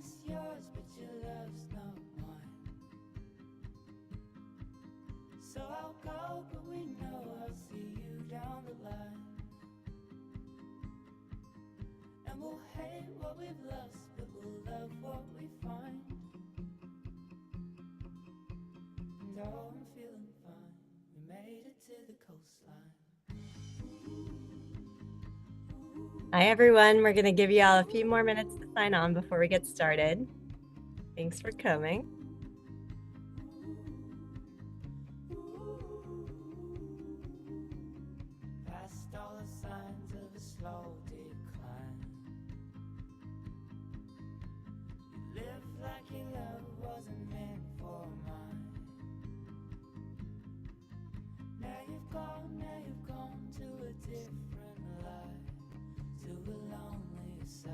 is yours, but your love's not mine. So I'll go, but we know I'll see you down the line. And we'll hate what we've lost, but we'll love what we find. And oh, I'm feeling fine. We made it to the coastline. Hi, everyone. We're going to give you all a few more minutes to sign on before we get started. Thanks for coming. Past all the signs of a slow decline. You live like your love wasn't meant for mine. Now you've gone to a different life, to a lonely side.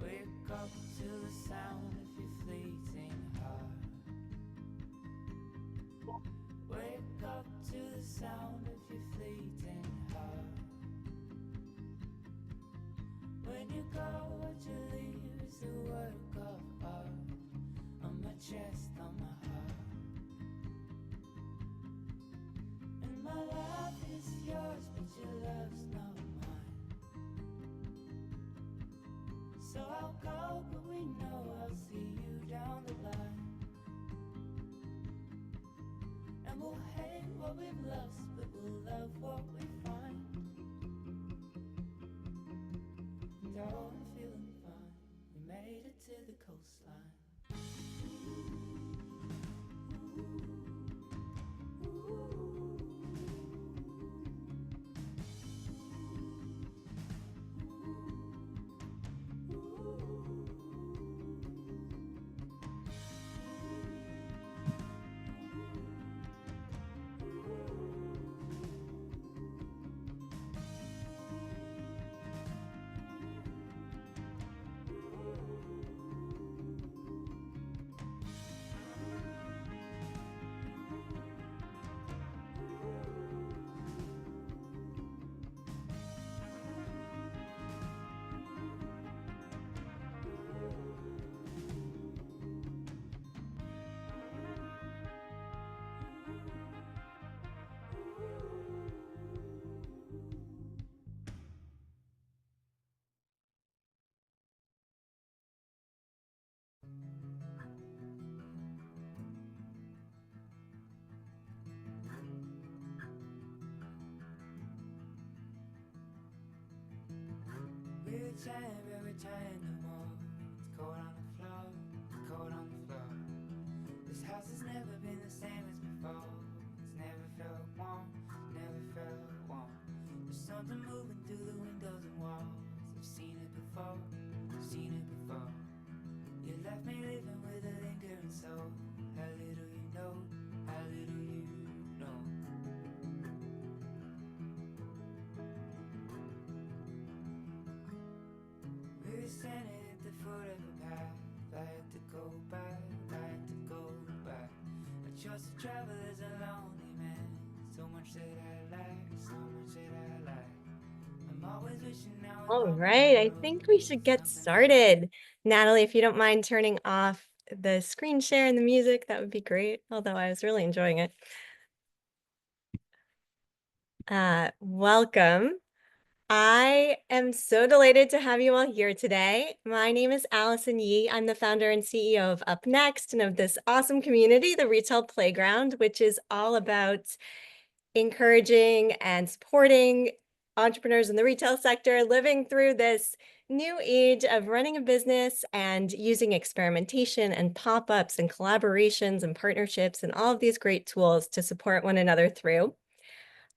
Wake up to the sound of your fleeting heart. Wake up to the sound of your fleeting heart. When you go, what you leave is a work of art. On my chest, on my heart. And my life is yours, but your love's not mine. So I'll go, but we know I'll see you down the line. And we'll hate what we've lost, but we'll love what we find. And oh, I'm feeling fine. We made it to the coastline. We're trying no more. It's cold on the floor, it's cold on the floor. This house has never been the same as before. It's never felt warm, never felt warm. There's something moving through the windows and walls. I've seen it before, I've seen it before. You left me living with a lingering soul. How little you know, how little you know. We were standing at the foot of the path. I had to go back, I had to go back. I chose to travel as a lonely man. So much that I lack, so much that I lack. I'm always wishing now. All right, I think we should get started. Natalie, if you don't mind turning off the screen share and the music, that would be great. Although I was really enjoying it. Welcome. I am so delighted to have you all here today. My name is Allison Yee. I'm the founder and CEO of Up Next and of this awesome community, the Retail Playground, which is all about encouraging and supporting entrepreneurs in the retail sector living through this new age of running a business and using experimentation and pop-ups and collaborations and partnerships and all of these great tools to support one another through.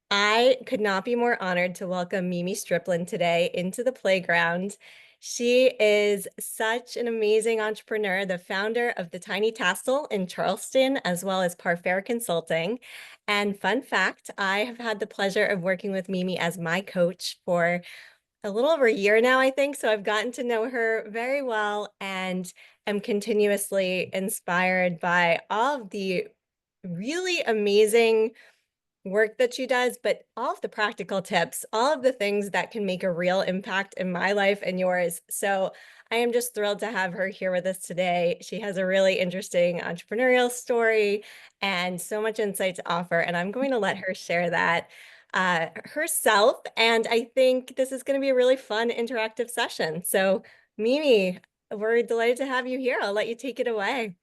I could not be more honored to welcome Mimi Striplin today into the playground. She is such an amazing entrepreneur, the founder of the Tiny Tassel in Charleston, as well as Parfair Consulting. And fun fact, I have had the pleasure of working with Mimi as my coach for a little over a year now, I think. So I've gotten to know her very well and am continuously inspired by all of the really amazing work that she does, but all of the practical tips, all of the things that can make a real impact in my life and yours. So I am just thrilled to have her here with us today. She has a really interesting entrepreneurial story and so much insight to offer, and I'm going to let her share that herself. And I think this is going to be a really fun interactive session. So, Mimi, we're delighted to have you here. I'll let you take it away.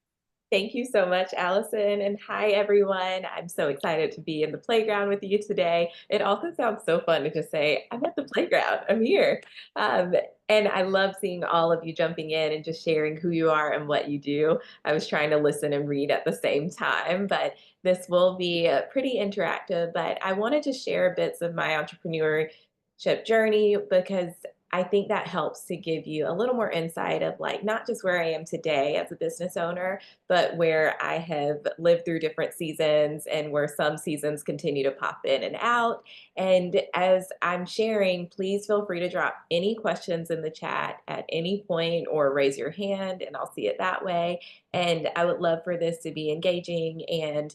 Thank you so much, Allison. And hi, everyone. I'm so excited to be in the playground with you today. It also sounds so fun to just say, I'm at the playground, I'm here. Um, and I love seeing all of you jumping in and just sharing who you are and what you do. I was trying to listen and read at the same time, but this will be pretty interactive. But I wanted to share bits of my entrepreneurship journey because I think that helps to give you a little more insight of like not just where I am today as a business owner, but where I have lived through different seasons and where some seasons continue to pop in and out. And as I'm sharing, please feel free to drop any questions in the chat at any point or raise your hand and I'll see it that way. And I would love for this to be engaging. And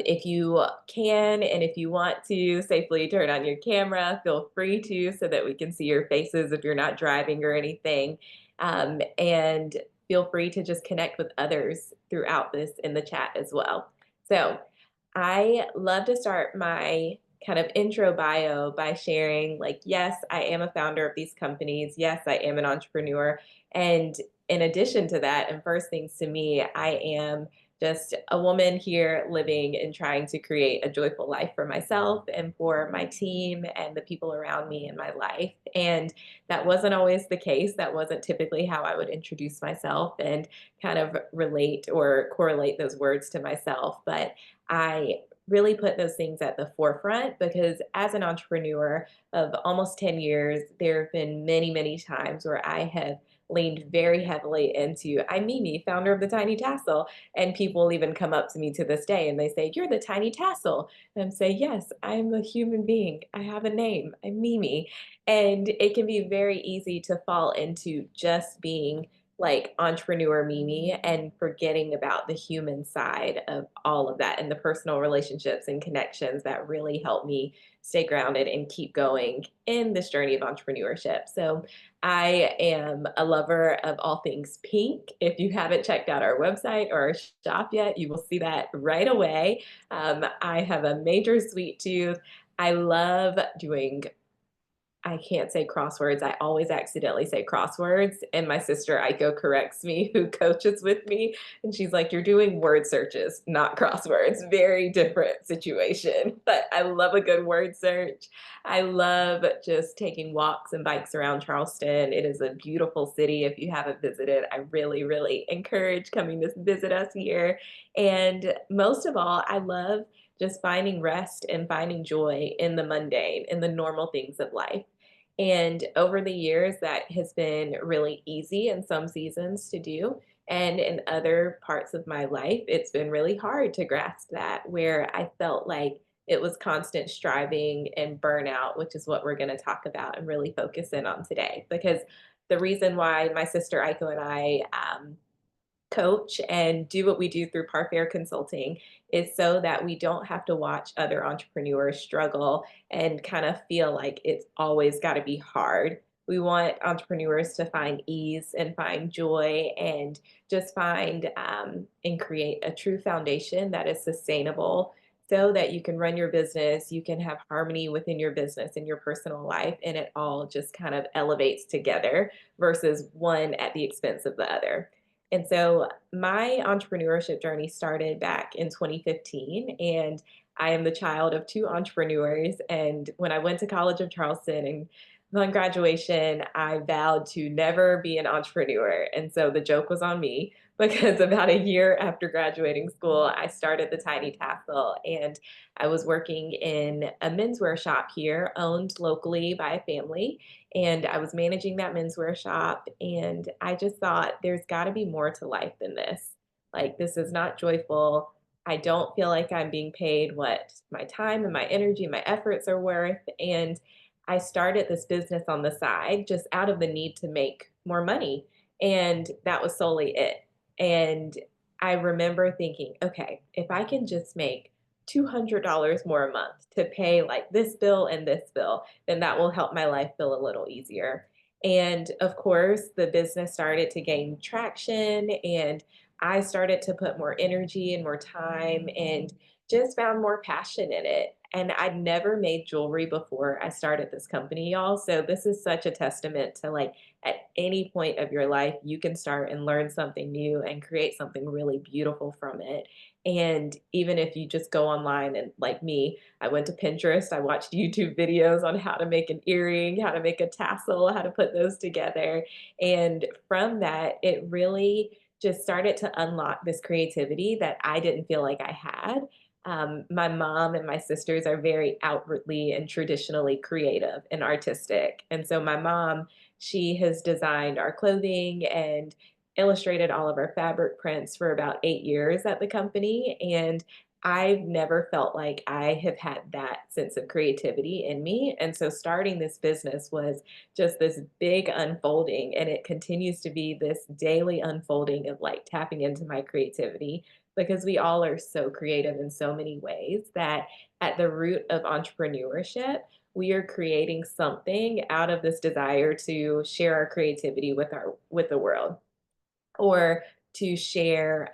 if you can and if you want to safely turn on your camera, feel free to so that we can see your faces if you're not driving or anything. And feel free to just connect with others throughout this in the chat as well. So I love to start my kind of intro bio by sharing, like, yes, I am a founder of these companies. Yes, I am an entrepreneur. And in addition to that, and first things to me, I am just a woman here living and trying to create a joyful life for myself and for my team and the people around me in my life. And that wasn't always the case. That wasn't typically how I would introduce myself and kind of relate or correlate those words to myself. But I really put those things at the forefront because as an entrepreneur of almost 10 years, there have been many, many times where I have leaned very heavily into I'm Mimi, founder of the Tiny Tassel. And people will even come up to me to this day and they say, You're the Tiny Tassel. And I'm saying, Yes, I'm a human being. I have a name. I'm Mimi. And it can be very easy to fall into just being like entrepreneur Mimi and forgetting about the human side of all of that and the personal relationships and connections that really help me stay grounded and keep going in this journey of entrepreneurship. So I am a lover of all things pink. If you haven't checked out our website or our shop yet, you will see that right away. I have a major sweet tooth. I love doing I can't say crosswords. I always accidentally say crosswords. And my sister Aiko corrects me, who coaches with me. And she's like, You're doing word searches, not crosswords. Very different situation. But I love a good word search. I love just taking walks and bikes around Charleston. It is a beautiful city. If you haven't visited, I really, really encourage coming to visit us here. And most of all, I love just finding rest and finding joy in the mundane, in the normal things of life. And over the years, that has been really easy in some seasons to do. And in other parts of my life, it's been really hard to grasp that, where I felt like it was constant striving and burnout, which is what we're going to talk about and really focus in on today. Because the reason why my sister Aiko and I coach and do what we do through Parfair Consulting is so that we don't have to watch other entrepreneurs struggle and kind of feel like it's always got to be hard. We want entrepreneurs to find ease and find joy and just find and create a true foundation that is sustainable so that you can run your business, you can have harmony within your business and your personal life, and it all just kind of elevates together versus one at the expense of the other. And so my entrepreneurship journey started back in 2015, and I am the child of two entrepreneurs. And when I went to College of Charleston and on graduation, I vowed to never be an entrepreneur. And so the joke was on me because about a year after graduating school, I started the Tiny Tassel and I was working in a menswear shop here, owned locally by a family, and I was managing that menswear shop. And I just thought, there's got to be more to life than this. Like, this is not joyful. I don't feel like I'm being paid what my time and my energy and my efforts are worth. And I started this business on the side just out of the need to make more money. And that was solely it. And I remember thinking, okay, if I can just make $200 more a month to pay like this bill and this bill, then that will help my life feel a little easier. And of course, the business started to gain traction, and I started to put more energy and more time and just found more passion in it. And I'd never made jewelry before I started this company, y'all. So this is such a testament to like at any point of your life, you can start and learn something new and create something really beautiful from it. And even if you just go online and like me, I went to Pinterest, I watched YouTube videos on how to make an earring, how to make a tassel, how to put those together. And from that, it really just started to unlock this creativity that I didn't feel like I had. My mom and my sisters are very outwardly and traditionally creative and artistic. And so my mom, she has designed our clothing and illustrated all of our fabric prints for about 8 years at the company. And I've never felt like I have had that sense of creativity in me. And so starting this business was just this big unfolding. And it continues to be this daily unfolding of like tapping into my creativity because we all are so creative in so many ways that at the root of entrepreneurship, we are creating something out of this desire to share our creativity with the world or to share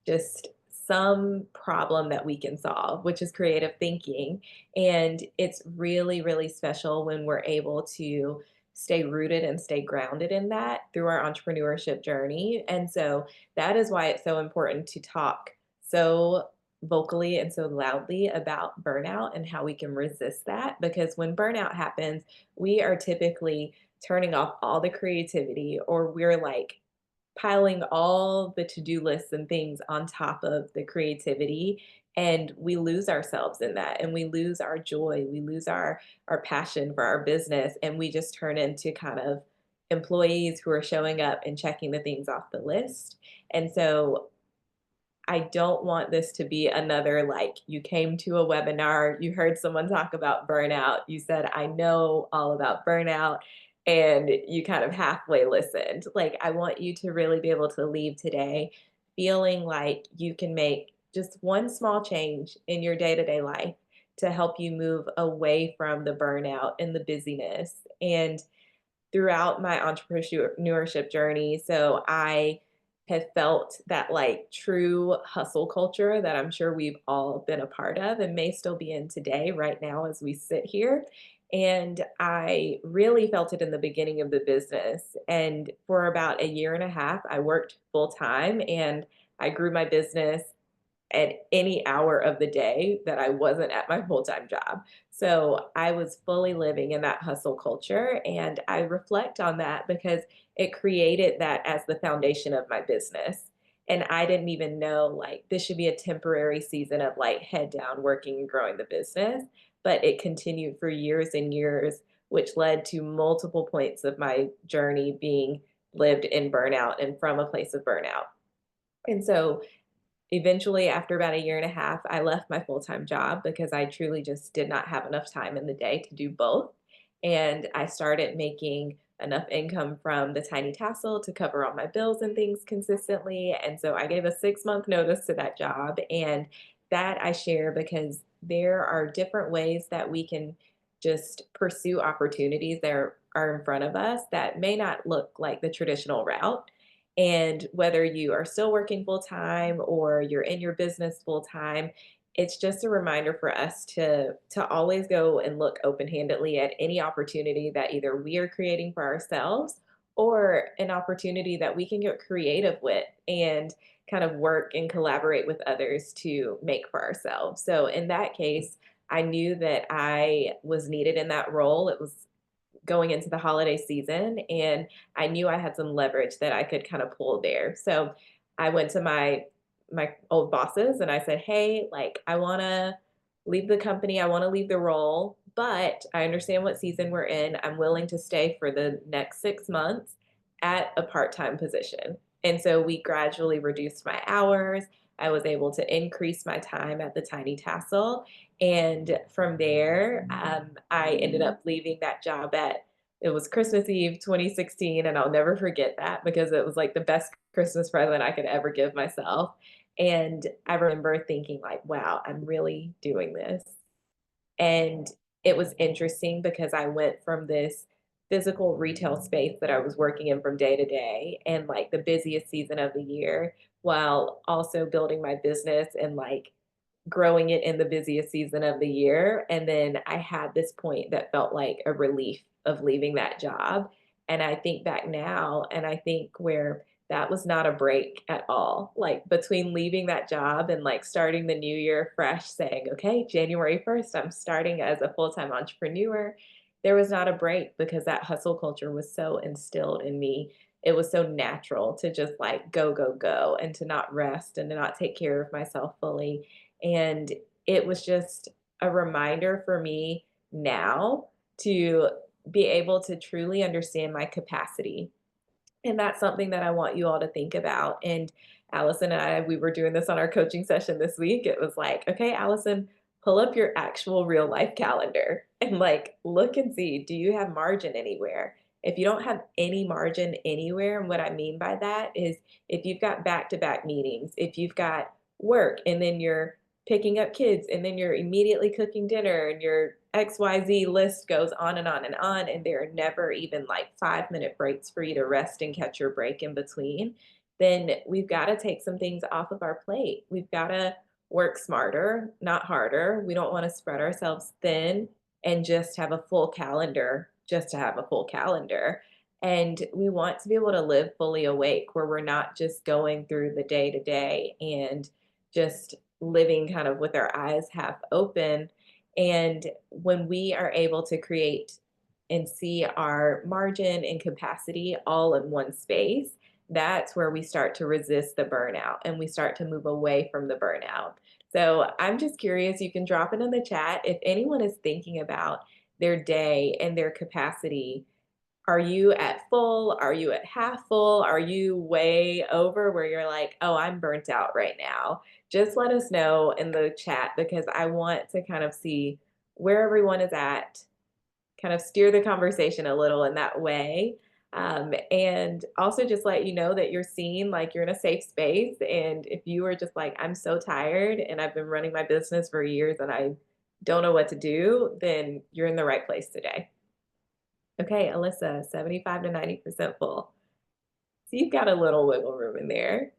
just some problem that we can solve, which is creative thinking. And it's really, really special when we're able to stay rooted and stay grounded in that through our entrepreneurship journey. And so that is why it's so important to talk so vocally and so loudly about burnout and how we can resist that. Because when burnout happens, we are typically turning off all the creativity, or we're like piling all the to-do lists and things on top of the creativity, and we lose ourselves in that, and we lose our joy, we lose our passion for our business, and we just turn into kind of employees who are showing up and checking the things off the list. And so I don't want this to be another like you came to a webinar, you heard someone talk about burnout, you said, I know all about burnout, and you kind of halfway listened. Like, I want you to really be able to leave today feeling like you can make just one small change in your day to day life to help you move away from the burnout and the busyness. And throughout my entrepreneurship journey. So I have felt that like true hustle culture that I'm sure we've all been a part of and may still be in today, right now, as we sit here. And I really felt it in the beginning of the business. And for about a year and a half, I worked full time and I grew my business at any hour of the day that I wasn't at my full-time job. So I was fully living in that hustle culture, and I reflect on that because it created that as the foundation of my business. And I didn't even know like this should be a temporary season of like head down working and growing the business, but it continued for years and years, which led to multiple points of my journey being lived in burnout and from a place of burnout. And so eventually, after about a year and a half, I left my full-time job because I truly just did not have enough time in the day to do both. And I started making enough income from the tiny tassel to cover all my bills and things consistently. And so I gave a 6-month notice to that job. And that I share because there are different ways that we can just pursue opportunities that are in front of us that may not look like the traditional route. And whether you are still working full time or you're in your business full time, it's just a reminder for us to always go and look open-handedly at any opportunity that either we are creating for ourselves or an opportunity that we can get creative with and kind of work and collaborate with others to make for ourselves. So in that case, I knew that I was needed in that role. It was going into the holiday season, and I knew I had some leverage that I could kind of pull there. So I went to my old bosses and I said, "Hey, like I want to leave the company. I want to leave the role, but I understand what season we're in. I'm willing to stay for the next 6 months at a part-time position." And so we gradually reduced my hours. I was able to increase my time at the Tiny Tassel, and from there, I ended up leaving that job at it was Christmas Eve 2016, and I'll never forget that because it was like the best Christmas present I could ever give myself. And I remember thinking like, wow, I'm really doing this. And it was interesting because I went from this physical retail space that I was working in from day to day and like the busiest season of the year while also building my business and like growing it in the busiest season of the year. And then I had this point that felt like a relief of leaving that job. And I think back now and I think where that was not a break at all. Like between leaving that job and like starting the new year fresh, saying, okay, January 1st, I'm starting as a full time entrepreneur. There was not a break because that hustle culture was so instilled in me. It was so natural to just like go, go, go and to not rest and to not take care of myself fully. And it was just a reminder for me now to be able to truly understand my capacity, and that's something that I want you all to think about. And Allison and I, we were doing this on our coaching session this week. It was like, okay, Allison, pull up your actual real life calendar and like look and see, do you have margin anywhere? If you don't have any margin anywhere, and what I mean by that is if you've got back to back meetings, if you've got work and then you're picking up kids and then you're immediately cooking dinner and your XYZ list goes on and on and on, and there are never even like 5-minute breaks for you to rest and catch your break in between, then we've got to take some things off of our plate. We've got to work smarter, not harder. We don't want to spread ourselves thin and just have a full calendar just to have a full calendar. And we want to be able to live fully awake where we're not just going through the day to day and just living kind of with our eyes half open. And when we are able to create and see our margin and capacity all in one space, that's where we start to resist the burnout and we start to move away from the burnout. So I'm just curious, you can drop it in the chat if anyone is thinking about their day and their capacity. Are you at full? Are you at half full? Are you way over where you're like, oh, I'm burnt out right now? Just let us know in the chat because I want to kind of see where everyone is at, kind of steer the conversation a little in that way. And also just let you know that you're seen, like you're in a safe space. And if you are just like, I'm so tired and I've been running my business for years and I don't know what to do, then you're in the right place today. Okay, Alyssa, 75 to 90% full. So you've got a little wiggle room in there.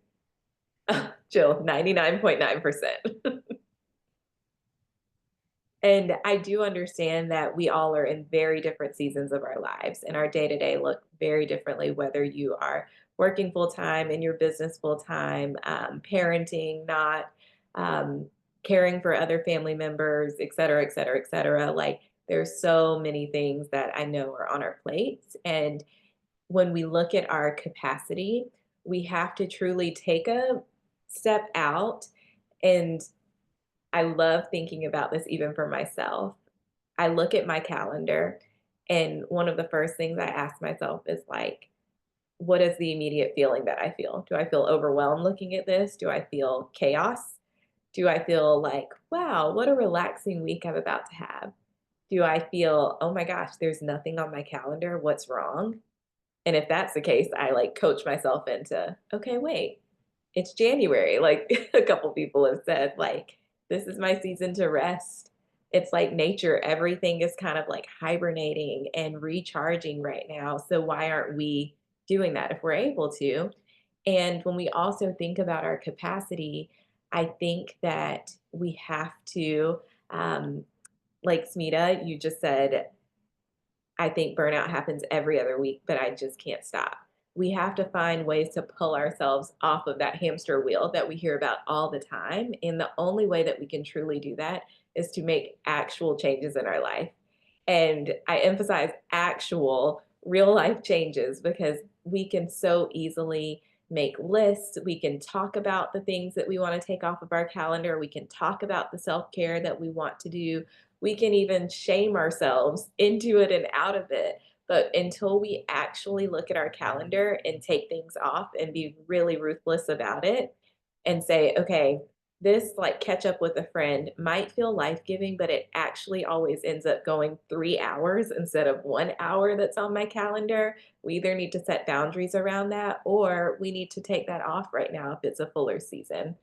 Jill, 99.9%. And I do understand that we all are in very different seasons of our lives, and our day to day look very differently, whether you are working full time in your business full time, parenting, not um, caring for other family members, et cetera, et cetera, et cetera. Like there's so many things that I know are on our plates. And when we look at our capacity, we have to truly take a step out. And I love thinking about this even for myself. I look at my calendar, and one of the first things I ask myself is like, what is the immediate feeling that I feel? Do I feel overwhelmed looking at this? Do I feel chaos? Do I feel like, wow, what a relaxing week I'm about to have? Do I feel, oh my gosh, there's nothing on my calendar? What's wrong? And if that's the case, I like coach myself into, okay, wait, it's January. Like a couple people have said, like, this is my season to rest. It's like nature, everything is kind of like hibernating and recharging right now. So why aren't we doing that if we're able to? And when we also think about our capacity, I think that we have to, um, like Smita, you just said, I think burnout happens every other week, but I just can't stop. We have to find ways to pull ourselves off of that hamster wheel that we hear about all the time. And the only way that we can truly do that is to make actual changes in our life. And I emphasize actual real life changes because we can so easily make lists. We can talk about the things that we want to take off of our calendar. We can talk about the self care that we want to do. We can even shame ourselves into it and out of it. But until we actually look at our calendar and take things off and be really ruthless about it and say, okay, this like catch up with a friend might feel life giving, but it actually always ends up going 3 hours instead of 1 hour that's on my calendar. We either need to set boundaries around that or we need to take that off right now if it's a fuller season.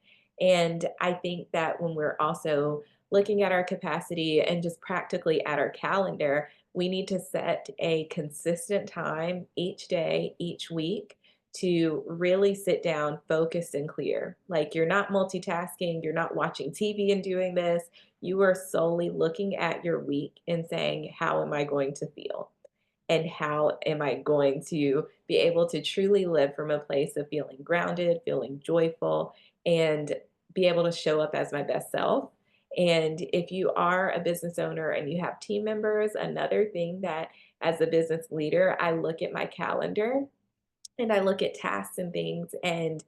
And I think that when we're also looking at our capacity and just practically at our calendar, we need to set a consistent time each day, each week to really sit down, focused, and clear. Like you're not multitasking, you're not watching TV and doing this. You are solely looking at your week and saying, how am I going to feel? And how am I going to be able to truly live from a place of feeling grounded, feeling joyful, and be able to show up as my best self? And if you are a business owner and you have team members, another thing that as a business leader, I look at my calendar and I look at tasks and things and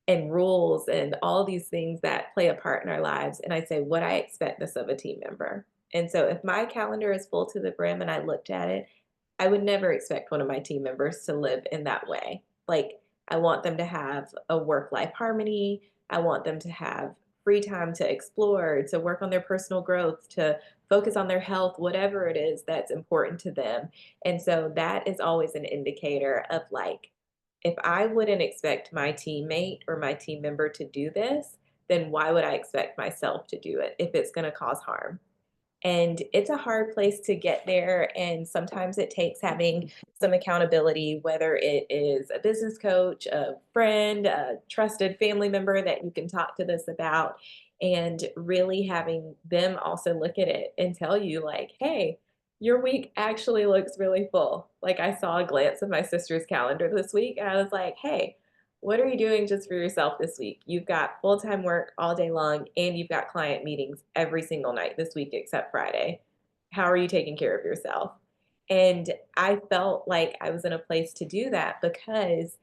rules and all these things that play a part in our lives. And I say, what I expect this of a team member. And so if my calendar is full to the brim and I looked at it, I would never expect one of my team members to live in that way. Like, I want them to have a work life harmony. I want them to have free time to explore, to work on their personal growth, to focus on their health, whatever it is that's important to them. And so that is always an indicator of like, if I wouldn't expect my teammate or my team member to do this, then why would I expect myself to do it if it's going to cause harm? And it's a hard place to get there. And sometimes it takes having some accountability, whether it is a business coach, a friend, a trusted family member that you can talk to this about, and really having them also look at it and tell you, like, hey, your week actually looks really full. Like, I saw a glance of my sister's calendar this week, and I was like, hey, what are you doing just for yourself this week? You've got full time work all day long, and you've got client meetings every single night this week except Friday. How are you taking care of yourself? And I felt like I was in a place to do that because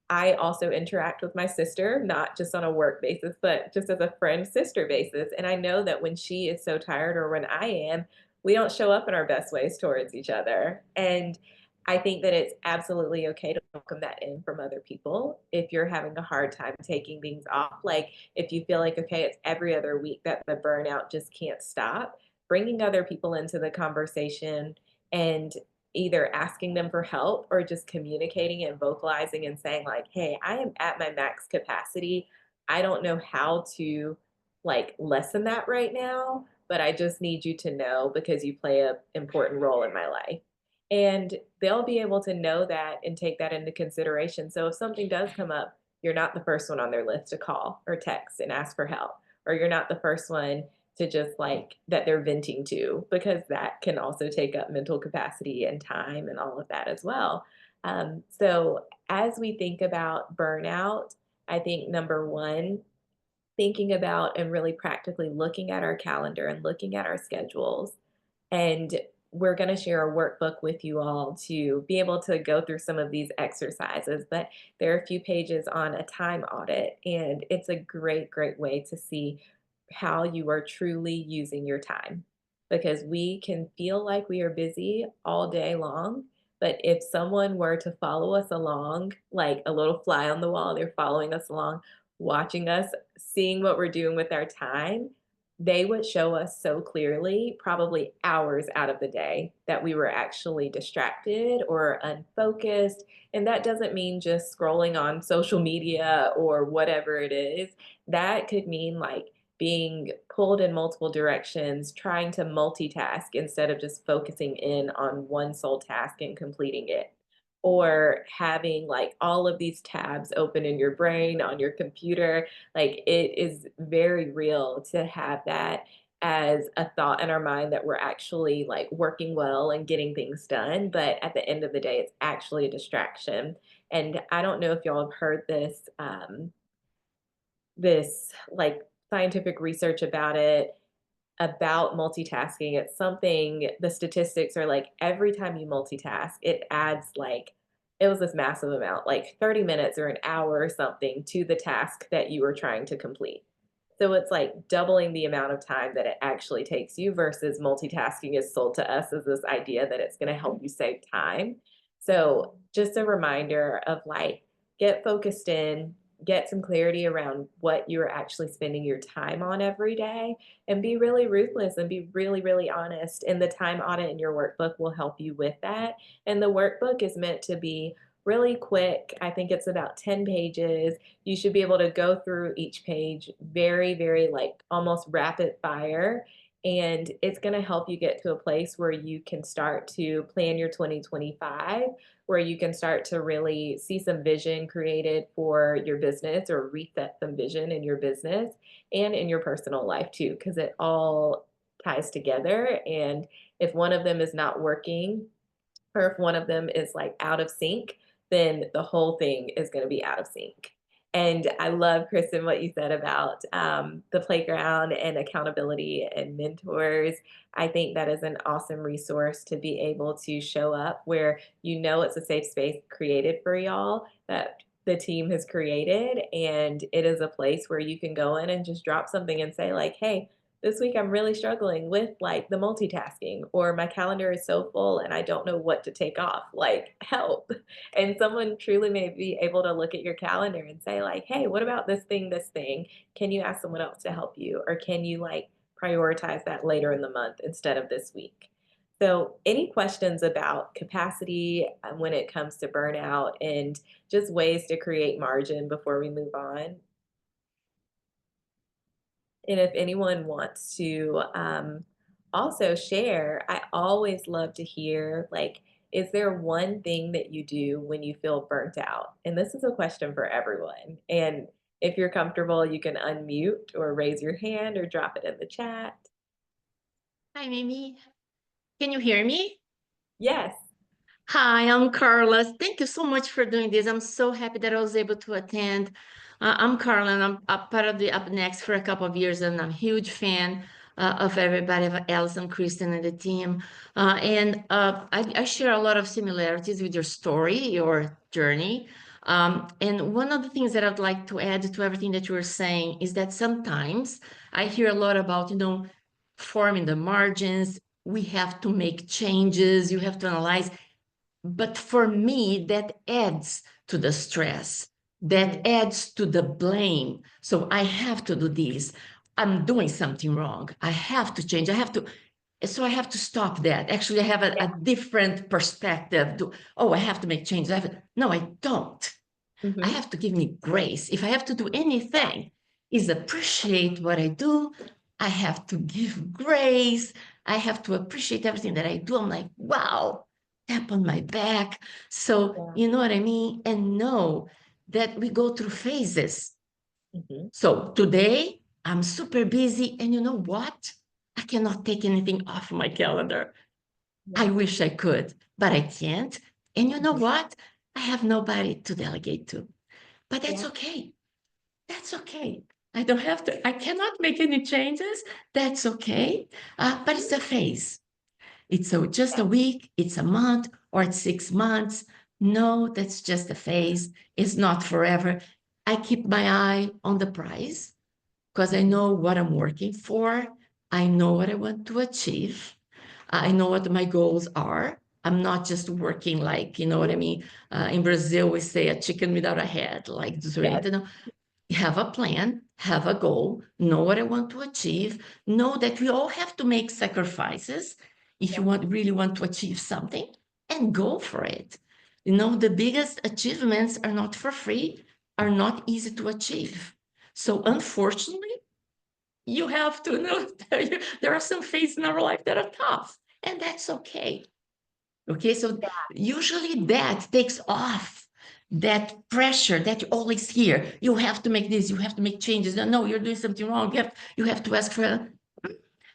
I also interact with my sister, not just on a work basis, but just as a friend sister basis. And I know that when she is so tired or when I am, we don't show up in our best ways towards each other. And I think that it's absolutely okay to welcome that in from other people. If you're having a hard time taking things off, like if you feel like, okay, it's every other week that the burnout just can't stop, bringing other people into the conversation and either asking them for help or just communicating and vocalizing and saying like, hey, I am at my max capacity. I don't know how to like lessen that right now, but I just need you to know because you play an important role in my life. And they'll be able to know that and take that into consideration. So if something does come up, you're not the first one on their list to call or text and ask for help, or you're not the first one to just like that they're venting to, because that can also take up mental capacity and time and all of that as well. So as we think about burnout, I think number one, thinking about and really practically looking at our calendar and looking at our schedules. And we're going to share a workbook with you all to be able to go through some of these exercises. But there are a few pages on a time audit, and it's a great, great way to see how you are truly using your time. Because we can feel like we are busy all day long. But if someone were to follow us along, like a little fly on the wall, they're following us along, watching us, seeing what we're doing with our time, they would show us so clearly, probably hours out of the day, that we were actually distracted or unfocused. And that doesn't mean just scrolling on social media or whatever it is. That could mean like being pulled in multiple directions, trying to multitask instead of just focusing in on one sole task and completing it, or having like all of these tabs open in your brain on your computer. Like it is very real to have that as a thought in our mind that we're actually like working well and getting things done, but at the end of the day it's actually a distraction. And I don't know if y'all have heard this like scientific research about it, about multitasking. It's something, the statistics are like every time you multitask, it adds like, it was this massive amount, like 30 minutes or an hour or something to the task that you were trying to complete. So it's like doubling the amount of time that it actually takes you versus multitasking is sold to us as this idea that it's going to help you save time. So just a reminder of like, get focused in, get some clarity around what you're actually spending your time on every day, and be really ruthless and be really, really honest. And the time audit in your workbook will help you with that. And the workbook is meant to be really quick. I think it's about 10 pages. You should be able to go through each page very, very like almost rapid fire. And it's going to help you get to a place where you can start to plan your 2025, where you can start to really see some vision created for your business or reset some vision in your business and in your personal life too, because it all ties together. And if one of them is not working, or if one of them is like out of sync, then the whole thing is going to be out of sync. And I love, Kristen, what you said about the playground and accountability and mentors. I think that is an awesome resource to be able to show up where you know it's a safe space created for y'all that the team has created. And it is a place where you can go in and just drop something and say, like, hey, this week I'm really struggling with like the multitasking, or my calendar is so full and I don't know what to take off. Like, help. And someone truly may be able to look at your calendar and say, like, hey, what about this thing, this thing? Can you ask someone else to help you? Or can you like prioritize that later in the month instead of this week? So, any questions about capacity when it comes to burnout and just ways to create margin before we move on? And if anyone wants to also share, I always love to hear, like, is there one thing that you do when you feel burnt out? And this is a question for everyone. And if you're comfortable, you can unmute or raise your hand or drop it in the chat. Hi, Mimi. Can you hear me? Yes. Hi, I'm Carla. Thank you so much for doing this. I'm so happy that I was able to attend. I'm Carla, and I'm a part of the Up Next for a couple of years, and I'm a huge fan of everybody, of Alison, Kristen, and the team. I share a lot of similarities with your story, your journey. And one of the things that I'd like to add to everything that you were saying is that sometimes I hear a lot about, forming the margins. We have to make changes. You have to analyze. But for me, that adds to the stress, that adds to the blame. So I have to do this. I'm doing something wrong. I have to change. So I have to stop that. Actually, I have Yeah. a different perspective. Oh, I have to make changes. No, I don't. I Hmm. have to give me grace. If I have to do anything, is appreciate what I do. I have to give grace. I have to appreciate everything that I do. I'm like, wow, tap on my back. So, Yeah. you know what I mean? And know that we go through phases. Hmm. So today I'm super busy. And you know what? I cannot take anything off my calendar. I Yeah. wish I could, but I can't. And you know Hmm. what? I have nobody to delegate to. But that's Yeah. okay. That's okay. I don't have to, I cannot make any changes. That's okay. But it's a phase. Just a week, it's a month, or it's 6 months. No, that's just a phase. It's not forever. I keep my eye on the prize because I Hmm. know what I'm working for. I know what I want to achieve. I know what my goals are. I'm not just working like, you know what I mean? In Brazil, we say a chicken without a head, like Yes. disoriented. No, have a plan, have a goal, know what I want to achieve, know that we all have to make sacrifices if you Yeah. really want to achieve something, and go for it. You know, the biggest achievements are not for free, are not easy to achieve. So unfortunately, you have to know there are some phases in our life that are tough, and that's okay. Okay, so usually that takes off that pressure that you always hear. You have to make this, you have to make changes. No, no, you're doing something wrong. You have to ask for,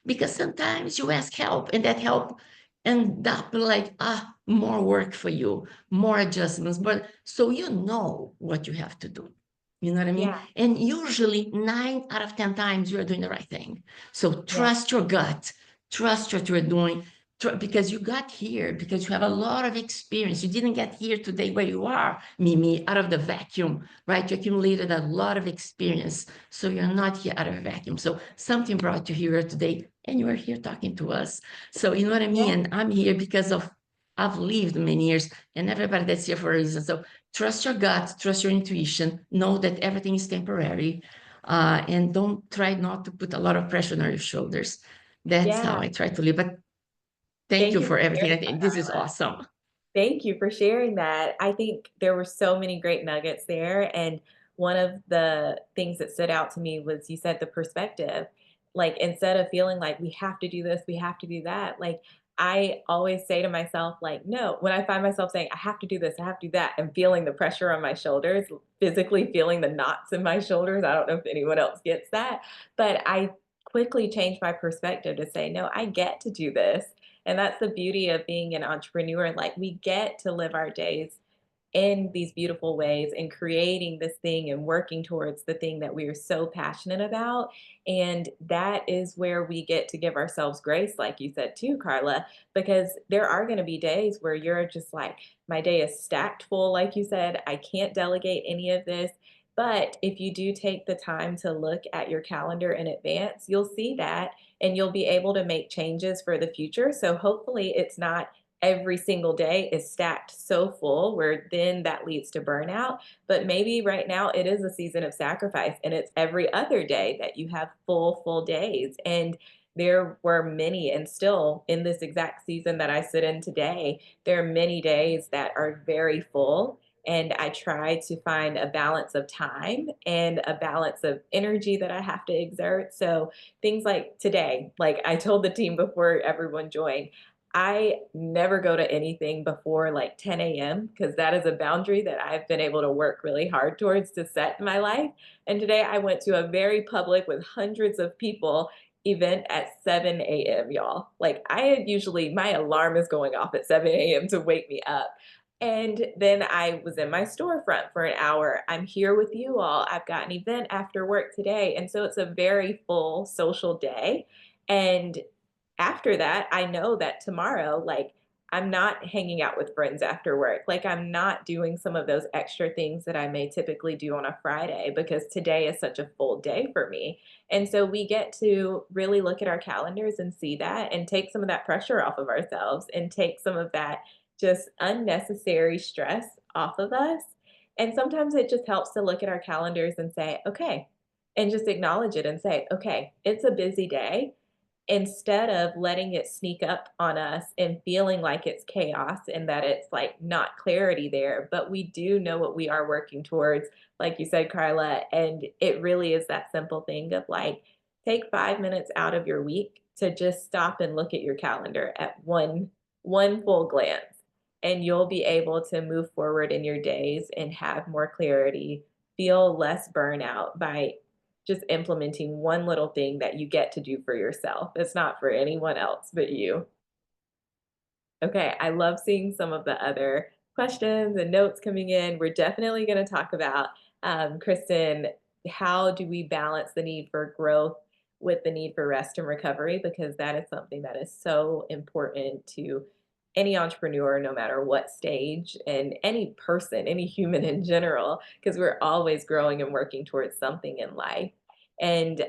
because sometimes you ask help, and that help end up like more work for you, more adjustments. But so you know what you have to do. You know what I mean? Yeah. And usually 9 out of 10 times you are doing the right thing. So Yeah. trust your gut, trust what you're doing, because you got here, because you have a lot of experience. You didn't get here today where you are, Mimi, out of the vacuum, right? You accumulated a lot of experience. So you're not here out of a vacuum. So something brought you here today, and you are here talking to us. So you know what I mean? Yeah. And I'm here because of I've lived many years, and everybody that's here for a reason. So trust your gut, trust your intuition, know that everything is temporary, and don't try not to put a lot of pressure on your shoulders. That's how Yeah. I try to live. But thank Thank you you for for everything. sharing I think that, this is Carla. awesome. Thank you for sharing that. I think there were so many great nuggets there. And one of the things that stood out to me was you said the perspective. Like, instead of feeling like we have to do this, we have to do that, like, I always say to myself, like, no, when I find myself saying, I have to do this, I have to do that, and feeling the pressure on my shoulders, physically feeling the knots in my shoulders. I don't know if anyone else gets that, but I quickly change my perspective to say, no, I get to do this. And that's the beauty of being an entrepreneur. Like, we get to live our days in these beautiful ways and creating this thing and working towards the thing that we are so passionate about. And that is where we get to give ourselves grace, like you said too, Carla, because there are going to be days where you're just like, my day is stacked full, like you said, I can't delegate any of this. But if you do take the time to look at your calendar in advance, you'll see that and you'll be able to make changes for the future. So hopefully it's not every single day is stacked so full where then that leads to burnout. But maybe right now it is a season of sacrifice and it's every other day that you have full days. And there were many, and still in this exact season that I sit in today, there are many days that are very full. And I try to find a balance of time and a balance of energy that I have to exert. So things like today, like I told the team before everyone joined, I never go to anything before like 10 a.m. because that is a boundary that I've been able to work really hard towards to set in my life. And today I went to a very public with hundreds of people event at 7 a.m., y'all. Like, I had usually, my alarm is going off at 7 a.m. to wake me up. And then I was in my storefront for an hour. I'm here with you all. I've got an event after work today. And so it's a very full social day. And after that, I know that tomorrow, like, I'm not hanging out with friends after work. Like, I'm not doing some of those extra things that I may typically do on a Friday because today is such a full day for me. And so we get to really look at our calendars and see that and take some of that pressure off of ourselves and take some of that just unnecessary stress off of us. And sometimes it just helps to look at our calendars and say, okay, and just acknowledge it and say, okay, it's a busy day, instead of letting it sneak up on us and feeling like it's chaos and that it's like not clarity there, but we do know what we are working towards, like you said, Carla. And it really is that simple thing of like, take 5 minutes out of your week to just stop and look at your calendar at one full glance, and you'll be able to move forward in your days and have more clarity, feel less burnout by just implementing one little thing that you get to do for yourself. It's not for anyone else but you. Okay, I love seeing some of the other questions and notes coming in. We're definitely going to talk about, Kristen, how do we balance the need for growth with the need for rest and recovery? Because that is something that is so important to any entrepreneur, no matter what stage, and any person, any human in general, because we're always growing and working towards something in life. And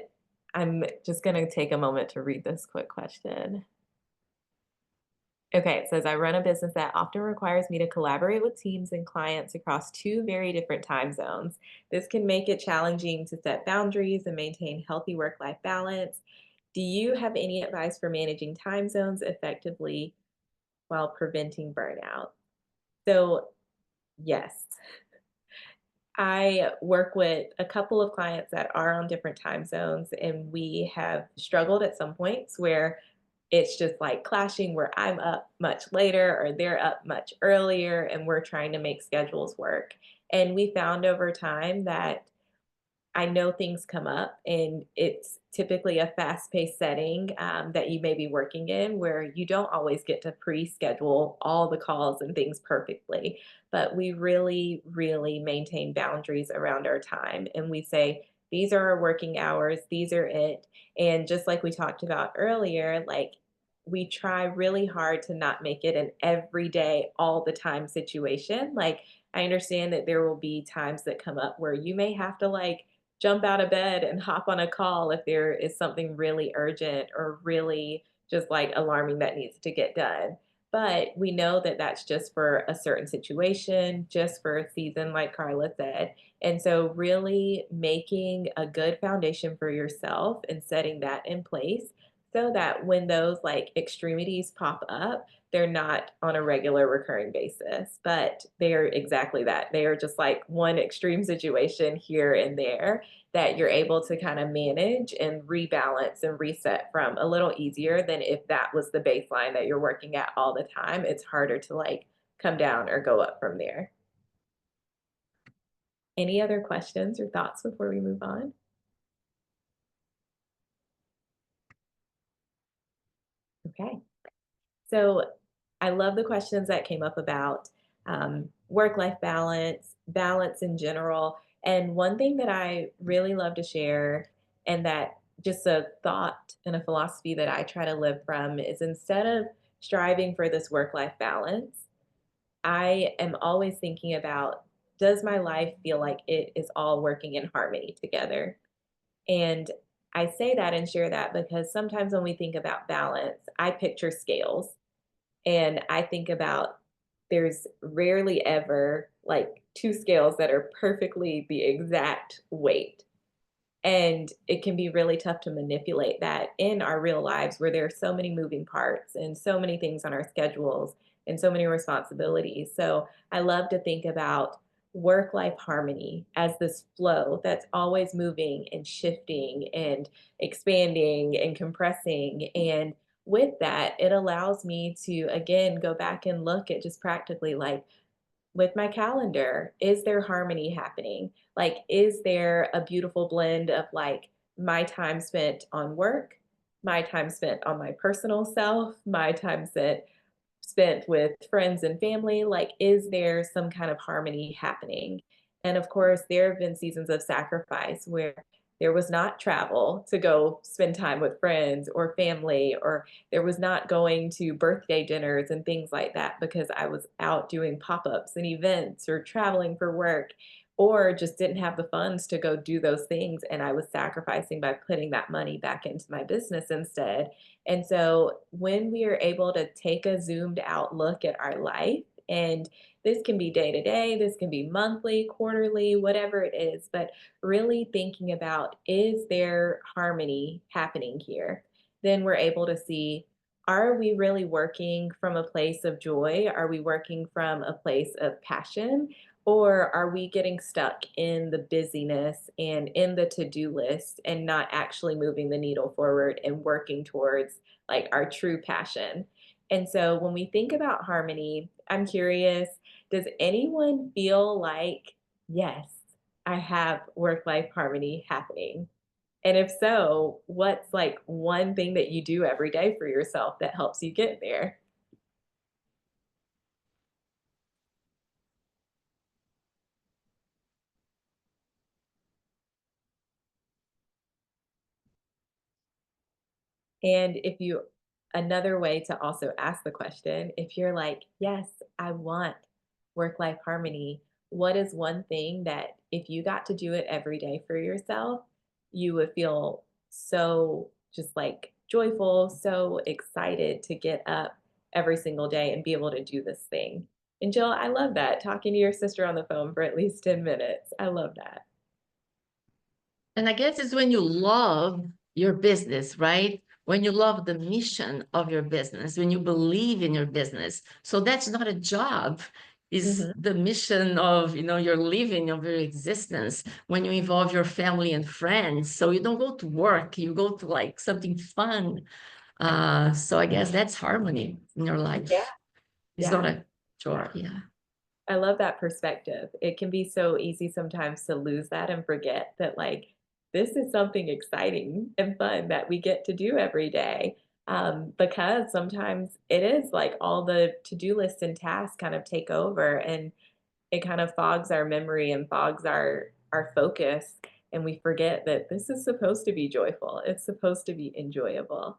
I'm just going to take a moment to read this quick question. Okay, it says, I run a business that often requires me to collaborate with teams and clients across two very different time zones. This can make it challenging to set boundaries and maintain healthy work life balance. Do you have any advice for managing time zones effectively while preventing burnout? So, yes, I work with a couple of clients that are on different time zones, and we have struggled at some points where it's just like clashing where I'm up much later or they're up much earlier and we're trying to make schedules work. And we found over time that I know things come up, and it's typically a fast-paced setting, that you may be working in where you don't always get to pre-schedule all the calls and things perfectly. But we really maintain boundaries around our time, and we say, "These are our working hours, these are it." And just like we talked about earlier, like, we try really hard to not make it an everyday, all the time situation. Like, I understand that there will be times that come up where you may have to, like, jump out of bed and hop on a call if there is something really urgent or really just like alarming that needs to get done. But we know that that's just for a certain situation, just for a season, like Carla said. And so, really making a good foundation for yourself and setting that in place so that when those like extremities pop up, they're not on a regular recurring basis, but they are exactly that. They are just like one extreme situation here and there that you're able to kind of manage and rebalance and reset from a little easier than if that was the baseline that you're working at all the time. It's harder to like come down or go up from there. Any other questions or thoughts before we move on? Okay. So I love the questions that came up about work life balance, balance in general. And one thing that I really love to share, and that just a thought and a philosophy that I try to live from, is instead of striving for this work life balance, I am always thinking about, does my life feel like it is all working in harmony together? And I say that and share that because sometimes when we think about balance, I picture scales and I think about, there's rarely ever like two scales that are perfectly the exact weight. And it can be really tough to manipulate that in our real lives where there are so many moving parts and so many things on our schedules and so many responsibilities. So I love to think about work life harmony as this flow that's always moving and shifting and expanding and compressing. And with that, it allows me to again go back and look at just practically like, with my calendar, is there harmony happening? Like, is there a beautiful blend of like my time spent on work, my time spent on my personal self, my time spent with friends and family? Like, is there some kind of harmony happening? And of course, there have been seasons of sacrifice where there was not travel to go spend time with friends or family, or there was not going to birthday dinners and things like that because I was out doing pop ups and events or traveling for work, or just didn't have the funds to go do those things. And I was sacrificing by putting that money back into my business instead. And so when we are able to take a zoomed out look at our life, and this can be day to day, this can be monthly, quarterly, whatever it is, but really thinking about, is there harmony happening here? Then we're able to see, are we really working from a place of joy? Are we working from a place of passion? Or are we getting stuck in the busyness and in the to-do list and not actually moving the needle forward and working towards like our true passion? And so when we think about harmony, I'm curious, does anyone feel like, yes, I have work-life harmony happening? And if so, what's like one thing that you do every day for yourself that helps you get there? And if you, another way to also ask the question, if you're like, yes, I want work life harmony, what is one thing that if you got to do it every day for yourself, you would feel so just like joyful, so excited to get up every single day and be able to do this thing? And Jill, I love that, talking to your sister on the phone for at least 10 minutes. I love that. And I guess it's when you love your business, right? When you love the mission of your business, when you believe in your business. So that's not a job. Is Mhm. the mission of, your living, of your existence, when you involve your family and friends. So you don't go to work, you go to like something fun. So I guess that's harmony in your Yeah, life. It's not yeah. a chore. Yeah. I love that perspective. It can be so easy sometimes to lose that and forget that, like, this is something exciting and fun that we get to do every day. Because sometimes it is like all the to do lists and tasks kind of take over, and it kind of fogs our memory and fogs our focus. And we forget that this is supposed to be joyful, it's supposed to be enjoyable.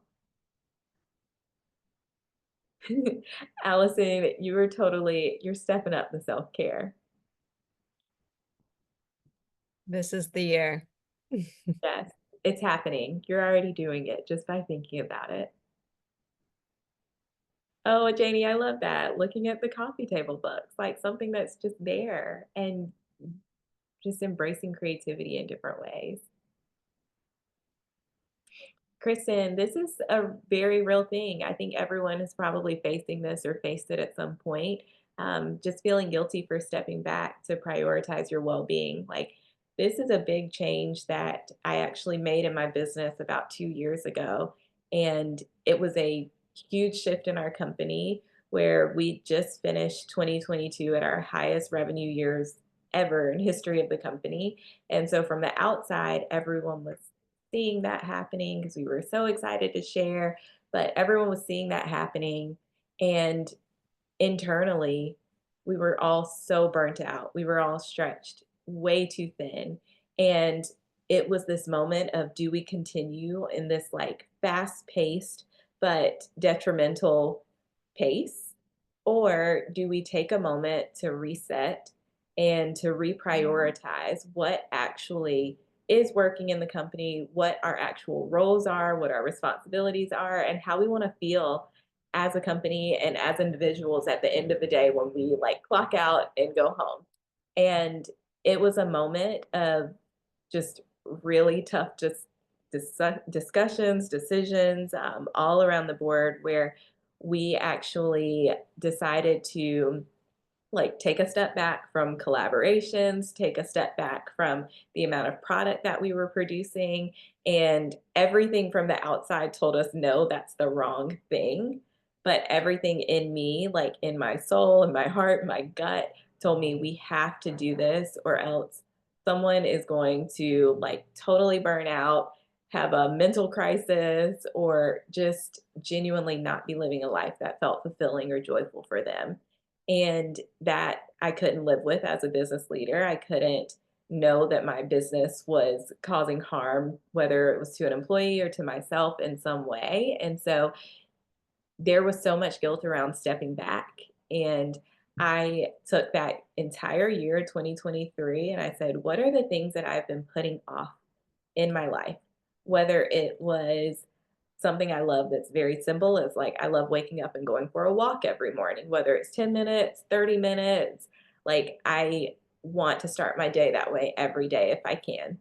Allison, you're stepping up the self care. This is the year. Yes, it's happening. You're already doing it just by thinking about it. Oh, Janie, I love that. Looking at the coffee table books, like something that's just there and just embracing creativity in different ways. Kristen, this is a very real thing. I think everyone is probably facing this or faced it at some point. Just feeling guilty for stepping back to prioritize your well being. Like, this is a big change that I actually made in my business about 2 years ago. And it was a huge shift in our company where we just finished 2022 at our highest revenue years ever in history of the company. And so from the outside, everyone was seeing that happening because we were so excited to share, but everyone was seeing that happening. And internally, we were all so burnt out. We were all stretched way too thin. And it was this moment of, do we continue in this like fast paced but detrimental pace? Or do we take a moment to reset and to reprioritize what actually is working in the company, what our actual roles are, what our responsibilities are, and how we want to feel as a company and as individuals at the end of the day when we like clock out and go home. And it was a moment of just really tough discussions, decisions, all around the board where we actually decided to like take a step back from collaborations, take a step back from the amount of product that we were producing. And everything from the outside told us, no, that's the wrong thing. But everything in me, like in my soul, in my heart, my gut, told me we have to do this or else someone is going to like totally burn out, have a mental crisis, or just genuinely not be living a life that felt fulfilling or joyful for them. And that I couldn't live with as a business leader. I couldn't know that my business was causing harm, whether it was to an employee or to myself in some way. And so there was so much guilt around stepping back. And I took that entire year, 2023, and I said, what are the things that I've been putting off in my life? Whether it was something I love that's very simple is like I love waking up and going for a walk every morning, whether it's 10 minutes, 30 minutes. Like I want to start my day that way every day if I can.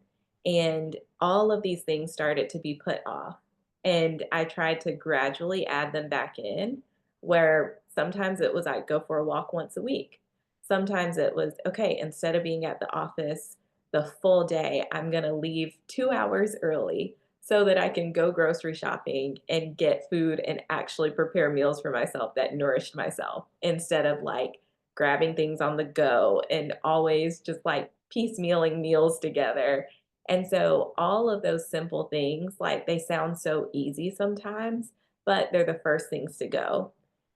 And all of these things started to be put off. And I tried to gradually add them back in, where sometimes it was I go for a walk once a week. Sometimes it was, okay, instead of being at the office the full day, I'm going to leave 2 hours early so that I can go grocery shopping and get food and actually prepare meals for myself that nourished myself instead of like grabbing things on the go and always just like piecemealing meals together. And so all of those simple things, like they sound so easy sometimes, but they're the first things to go.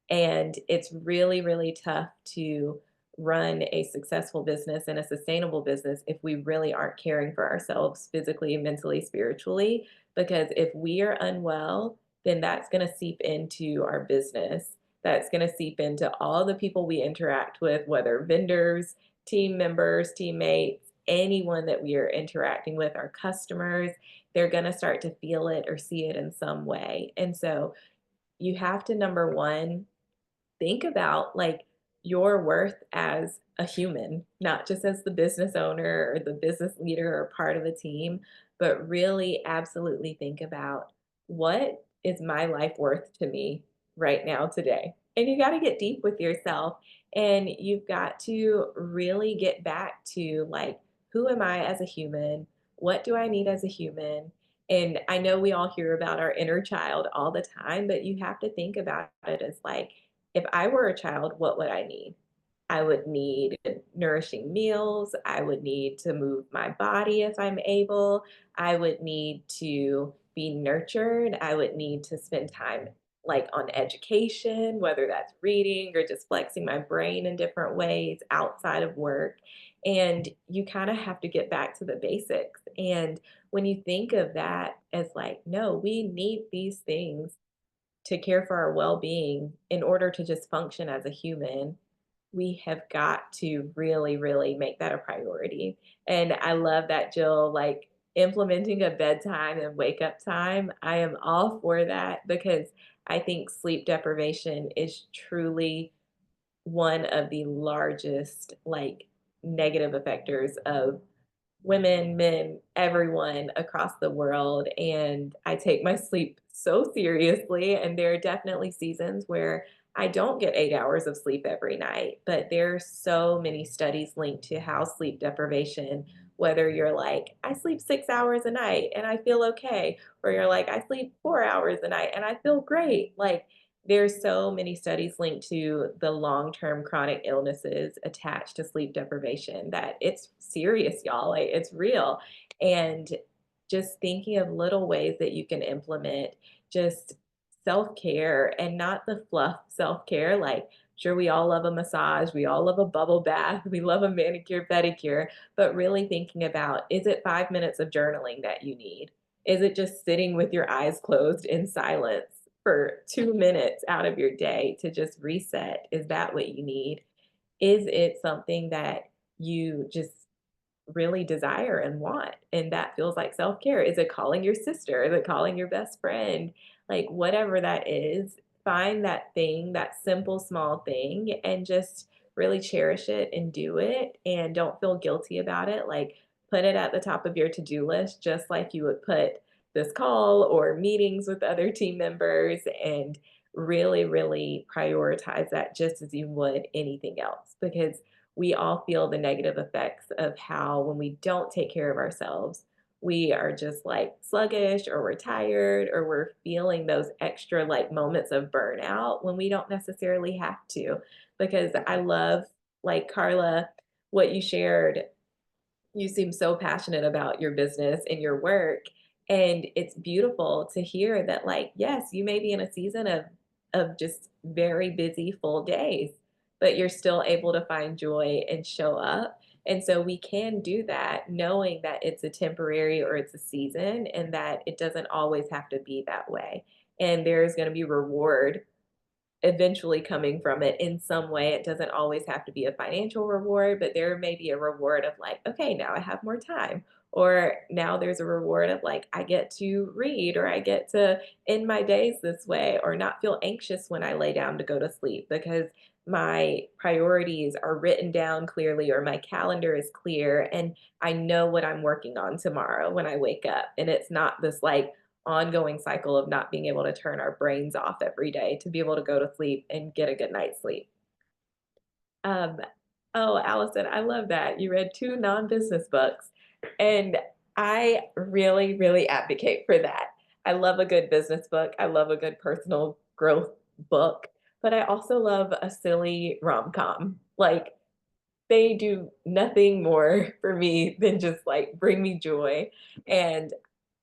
And it's really, really tough to run a successful business and a sustainable business if we really aren't caring for ourselves physically, mentally, spiritually. Because if we are unwell, then that's going to seep into our business. That's going to seep into all the people we interact with, whether vendors, team members, teammates, anyone that we are interacting with, our customers, they're going to start to feel it or see it in some way. And so you have to, number one, think about like your worth as a human, not just as the business owner or the business leader or part of a team, but really absolutely think about what is my life worth to me right now today. And you got to get deep with yourself and you've got to really get back to like, who am I as a human? What do I need as a human? And I know we all hear about our inner child all the time, but you have to think about it as like, if I were a child, what would I need? I would need nourishing meals. I would need to move my body if I'm able. I would need to be nurtured. I would need to spend time like on education, whether that's reading or just flexing my brain in different ways outside of work. And you kind of have to get back to the basics. And when you think of that as like, no, we need these things to care for our well-being in order to just function as a human, we have got to really, really make that a priority. And I love that, Jill, like implementing a bedtime and wake up time. I am all for that because I think sleep deprivation is truly one of the largest like negative effectors of women, men, everyone across the world. And I take my sleep so seriously. And there are definitely seasons where I don't get 8 hours of sleep every night. But there are so many studies linked to how sleep deprivation, whether you're like, I sleep 6 hours a night and I feel okay, or you're like, I sleep 4 hours a night and I feel great. Like, there's so many studies linked to the long-term chronic illnesses attached to sleep deprivation that it's serious, y'all. Like, it's real. And just thinking of little ways that you can implement just self-care and not the fluff self-care. Like, sure, we all love a massage, we all love a bubble bath, we love a manicure, pedicure, but really thinking about, is it 5 minutes of journaling that you need? Is it just sitting with your eyes closed in silence for 2 minutes out of your day to just reset? Is that what you need? Is it something that you just really desire and want, and that feels like self-care? Is it calling your sister? Is it calling your best friend? Like, whatever that is, find that thing, that simple small thing, and just really cherish it and do it, and don't feel guilty about it. Like, put it at the top of your to-do list just like you would put this call or meetings with other team members, and really, really prioritize that just as you would anything else, because we all feel the negative effects of how, when we don't take care of ourselves, we are just like sluggish, or we're tired, or we're feeling those extra like moments of burnout when we don't necessarily have to. Because I love, like, Carla, what you shared. You seem so passionate about your business and your work, and it's beautiful to hear that, like, yes, you may be in a season of just very busy full days, but you're still able to find joy and show up. And so we can do that knowing that it's a temporary, or it's a season, and that it doesn't always have to be that way. And there's going to be reward eventually coming from it in some way. It doesn't always have to be a financial reward, but there may be a reward of like, okay, now I have more time. Or now there's a reward of like, I get to read, or I get to end my days this way, or not feel anxious when I lay down to go to sleep because my priorities are written down clearly, or my calendar is clear, and I know what I'm working on tomorrow when I wake up. And it's not this like ongoing cycle of not being able to turn our brains off every day to be able to go to sleep and get a good night's sleep. Um, oh, Allison, I love that. You read two non-business books, and I really, really advocate for that. I love a good business book. I love a good personal growth book, but I also love a silly rom-com. Like, they do nothing more for me than just like bring me joy. And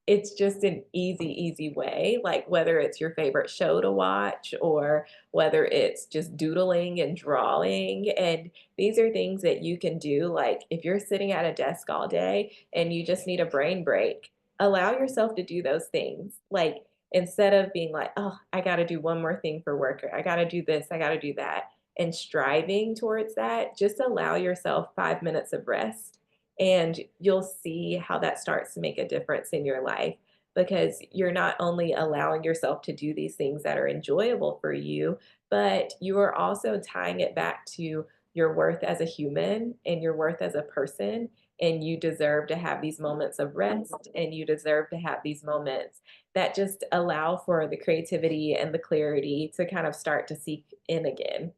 it's just an easy, easy way, like whether it's your favorite show to watch, or whether it's just doodling and drawing. And these are things that you can do. Like, if you're sitting at a desk all day and you just need a brain break, allow yourself to do those things. Like, instead of being like, oh, I got to do one more thing for work, or I got to do this, I got to do that, and striving towards that, just allow yourself 5 minutes of rest, and you'll see how that starts to make a difference in your life, because you're not only allowing yourself to do these things that are enjoyable for you, but you are also tying it back to your worth as a human and your worth as a person. And you deserve to have these moments of rest, and you deserve to have these moments that just allow for the creativity and the clarity to kind of start to seep in again.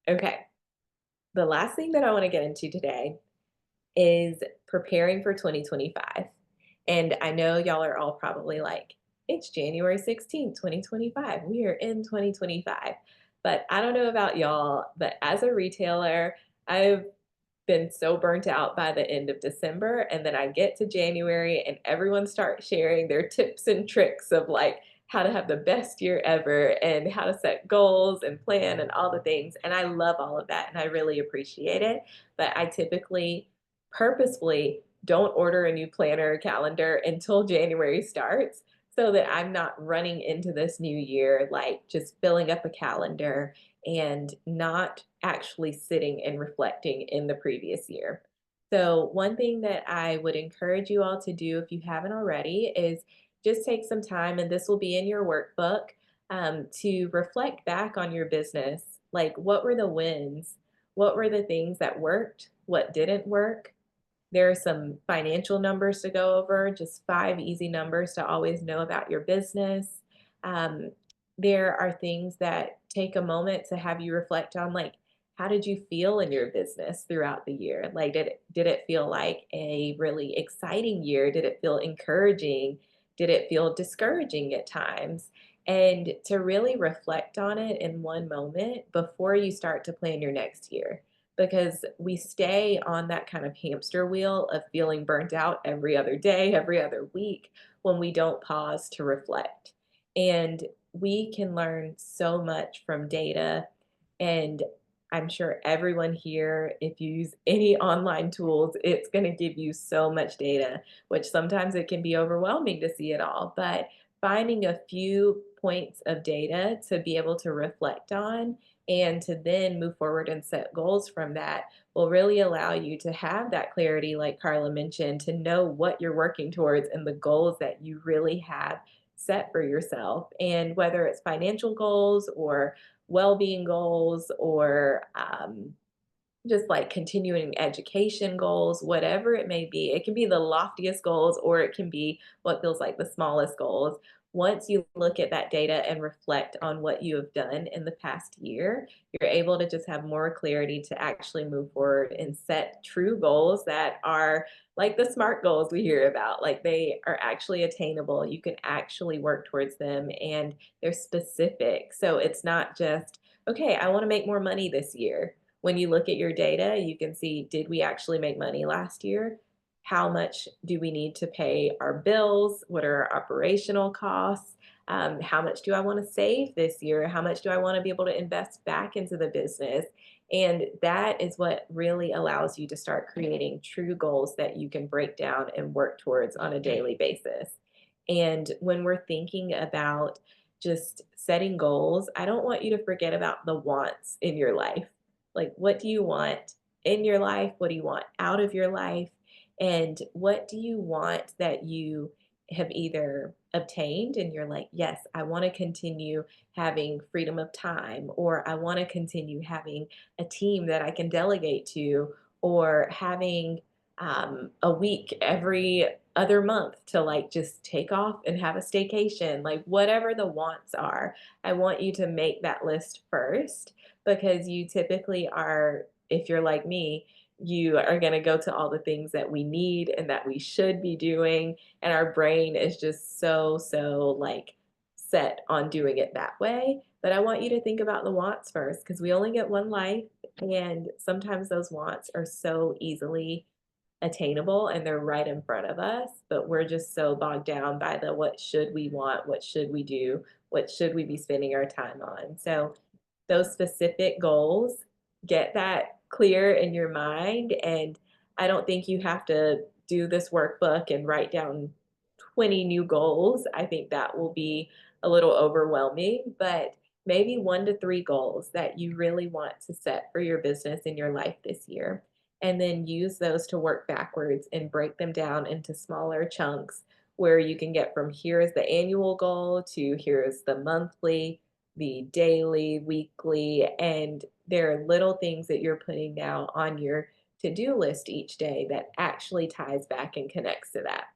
Okay, the last thing that I want to get into today is preparing for 2025. And I know y'all are all probably like, it's January 16th, 2025. We are in 2025. But I don't know about y'all, but as a retailer, I've been so burnt out by the end of December. And then I get to January and everyone starts sharing their tips and tricks of like how to have the best year ever, and how to set goals and plan and all the things. And I love all of that and I really appreciate it. But I typically purposefully don't order a new planner or calendar until January starts, so that I'm not running into this new year like just filling up a calendar and not actually sitting and reflecting in the previous year. So, one thing that I would encourage you all to do if you haven't already is just take some time, and this will be in your workbook, to reflect back on your business. Like, what were the wins? What were the things that worked? what didn't work. There are some financial numbers to go over, just 5 easy numbers to always know about your business. Um, there are things that take a moment to have you reflect on, like, how did you feel in your business throughout the year? Like, did it feel like a really exciting year? Did it feel encouraging? Did it feel discouraging at times? And to really reflect on it in one moment before you start to plan your next year, because we stay on that kind of hamster wheel of feeling burnt out every other day, every other week, when we don't pause to reflect. And we can learn so much from data. And I'm sure everyone here, if you use any online tools, it's going to give you so much data, which sometimes it can be overwhelming to see it all. But finding a few points of data to be able to reflect on and to then move forward and set goals from that will really allow you to have that clarity, like Carla mentioned, to know what you're working towards and the goals that you really have set for yourself. And whether it's financial goals or well-being goals or just like continuing education goals, whatever it may be. It can be the loftiest goals or it can be what feels like the smallest goals. Once you look at that data and reflect on what you have done in the past year, you're able to just have more clarity to actually move forward and set true goals that are like the SMART goals we hear about. Like they are actually attainable. You can actually work towards them and they're specific. So it's not just, okay, I want to make more money this year. When you look at your data, you can see, did we actually make money last year? How much do we need to pay our bills? What are our operational costs? How much do I want to save this year? How much do I want to be able to invest back into the business? And that is what really allows you to start creating true goals that you can break down and work towards on a daily basis. And when we're thinking about just setting goals, I don't want you to forget about the wants in your life. Like, what do you want in your life? What do you want out of your life? And what do you want that you have either obtained and you're like, yes, I want to continue having freedom of time, or I want to continue having a team that I can delegate to, or having a week every other month to like just take off and have a staycation, like whatever the wants are. I want you to make that list first because you typically are, if you're like me, you are going to go to all the things that we need and that we should be doing. And our brain is just so like set on doing it that way. But I want you to think about the wants first because we only get one life. And sometimes those wants are so easily attainable and they're right in front of us, but we're just so bogged down by the what should we want, what should we do, what should we be spending our time on. So those specific goals, get that clear in your mind. And I don't think you have to do this workbook and write down 20 new goals. I think that will be a little overwhelming, but maybe 1 to 3 goals that you really want to set for your business in your life this year. And then use those to work backwards and break them down into smaller chunks where you can get from here is the annual goal to here is the monthly, the daily, weekly, and there are little things that you're putting now on your to-do list each day that actually ties back and connects to that.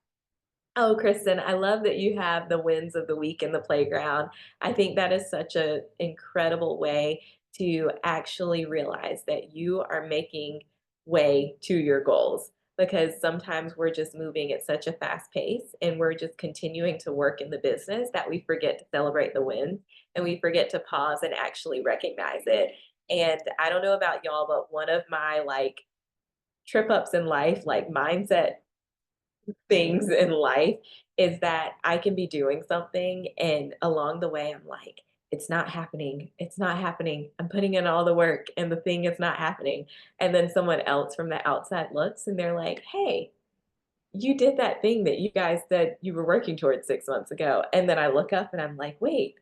Oh, Kristen, I love that you have the wins of the week in the playground. I think that is such an incredible way to actually realize that you are making way to your goals because sometimes we're just moving at such a fast pace and we're just continuing to work in the business that we forget to celebrate the wins and we forget to pause and actually recognize it. And I don't know about y'all, but one of my like trip ups in life, like mindset things in life is that I can be doing something and along the way I'm like, it's not happening. It's not happening. I'm putting in all the work and the thing is not happening. And then someone else from the outside looks and they're like, hey, you did that thing that you guys said you were working towards 6 months ago. And then I look up and I'm like, wait,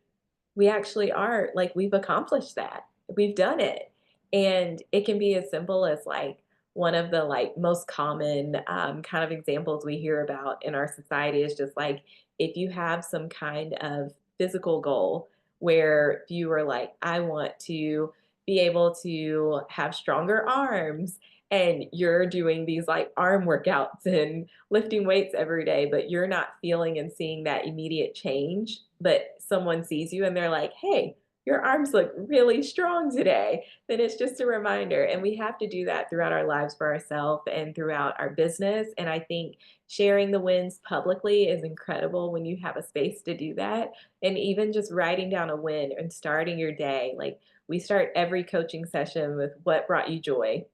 we actually are like we've accomplished that. We've done it. And it can be as simple as like one of the like most common kind of examples we hear about in our society is just like if you have some kind of physical goal where you are like, I want to be able to have stronger arms and you're doing these like arm workouts and lifting weights every day, but you're not feeling and seeing that immediate change, but someone sees you and they're like, hey, your arms look really strong today, then it's just a reminder. And we have to do that throughout our lives for ourselves and throughout our business. And I think sharing the wins publicly is incredible when you have a space to do that. And even just writing down a win and starting your day. Like we start every coaching session with what brought you joy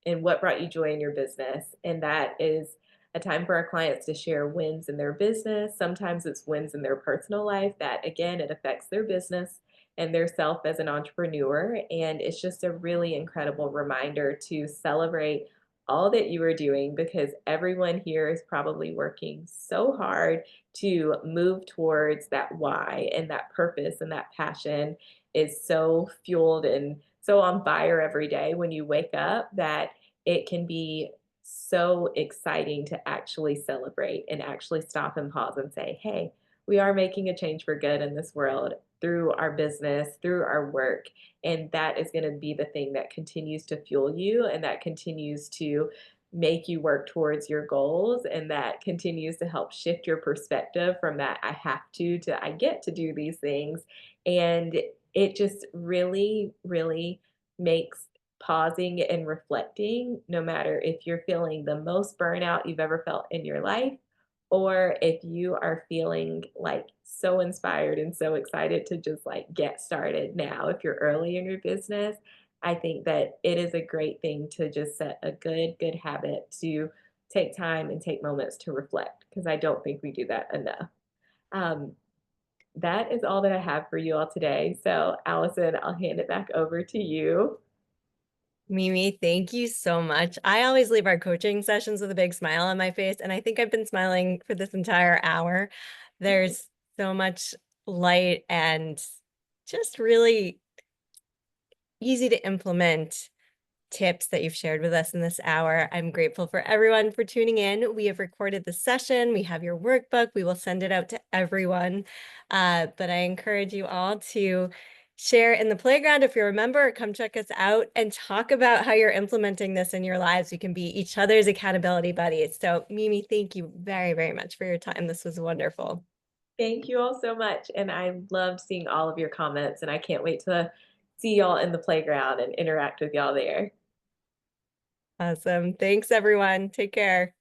and what brought you joy in your business. And that is a time for our clients to share wins in their business. Sometimes it's wins in their personal life that, again, it affects their business and their self as an entrepreneur. And it's just a really incredible reminder to celebrate all that you are doing because everyone here is probably working so hard to move towards that why, and that purpose and that passion is so fueled and so on fire every day when you wake up that it can be so exciting to actually celebrate and actually stop and pause and say, hey, we are making a change for good in this world through our business, through our work. And that is going to be the thing that continues to fuel you and that continues to make you work towards your goals and that continues to help shift your perspective from that I have to I get to do these things. And it just really, really makes pausing and reflecting, no matter if you're feeling the most burnout you've ever felt in your life, or if you are feeling like so inspired and so excited to just like get started now, if you're early in your business, I think that it is a great thing to just set a good habit to take time and take moments to reflect because I don't think we do that enough. Um, that is all that I have for you all today. So, Allison, I'll hand it back over to you. Mimi, thank you so much. I always leave our coaching sessions with a big smile on my face, and I think I've been smiling for this entire hour. There's so much light and just really easy to implement tips that you've shared with us in this hour. I'm grateful for everyone for tuning in. We have recorded the session. We have your workbook. We will send it out to everyone. But I encourage you all to share in the playground if you're a member. Come check us out and talk about how you're implementing this in your lives. We can be each other's accountability buddies. So Mimi, thank you very, very much for your time. This was wonderful. Thank you all so much. And I loved seeing all of your comments, and I can't wait to see y'all in the playground and interact with y'all there. Awesome. Thanks, everyone. Take care.